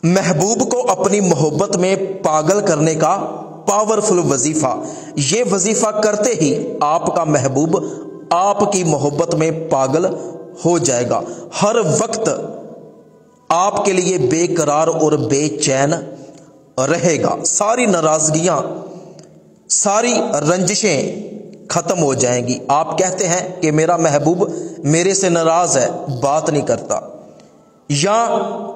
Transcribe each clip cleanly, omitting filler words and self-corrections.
محبوب کو اپنی محبت میں پاگل کرنے کا پاورفل وظیفہ، یہ وظیفہ کرتے ہی آپ کا محبوب آپ کی محبت میں پاگل ہو جائے گا، ہر وقت آپ کے لیے بے قرار اور بے چین رہے گا، ساری ناراضگیاں، ساری رنجشیں ختم ہو جائیں گی۔ آپ کہتے ہیں کہ میرا محبوب میرے سے ناراض ہے، بات نہیں کرتا، یا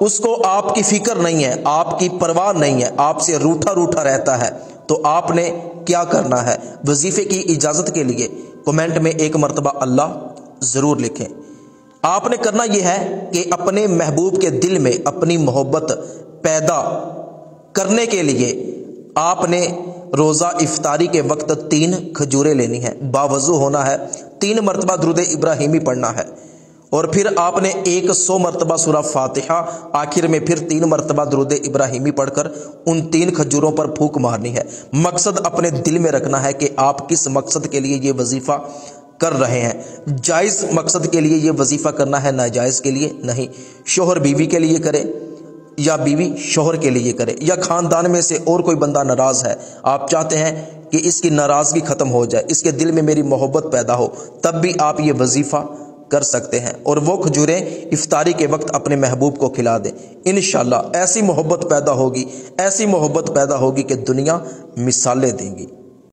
اس کو آپ کی فکر نہیں ہے، آپ کی پرواہ نہیں ہے، آپ سے روٹھا روٹھا رہتا ہے، تو آپ نے کیا کرنا ہے؟ وظیفے کی اجازت کے لیے کمنٹ میں ایک مرتبہ اللہ ضرور لکھیں۔ آپ نے کرنا یہ ہے کہ اپنے محبوب کے دل میں اپنی محبت پیدا کرنے کے لیے آپ نے روزہ افطاری کے وقت 3 کھجوریں لینی ہیں، باوضو ہونا ہے، 3 مرتبہ درود ابراہیمی پڑھنا ہے، اور پھر آپ نے 100 مرتبہ سورہ فاتحہ، آخر میں پھر 3 مرتبہ درود ابراہیمی پڑھ کر ان 3 کھجوروں پر پھونک مارنی ہے۔ مقصد اپنے دل میں رکھنا ہے کہ آپ کس مقصد کے لیے یہ وظیفہ کر رہے ہیں، جائز مقصد کے لیے یہ وظیفہ کرنا ہے، ناجائز کے لیے نہیں۔ شوہر بیوی کے لیے کرے یا بیوی شوہر کے لیے کرے، یا خاندان میں سے اور کوئی بندہ ناراض ہے، آپ چاہتے ہیں کہ اس کی ناراضگی ختم ہو جائے، اس کے دل میں میری محبت پیدا ہو، تب بھی آپ یہ وظیفہ کر سکتے ہیں، اور وہ کھجوریں افطاری کے وقت اپنے محبوب کو کھلا دیں۔ انشاءاللہ ایسی محبت پیدا ہوگی، ایسی محبت پیدا ہوگی کہ دنیا مثالیں دیں گی۔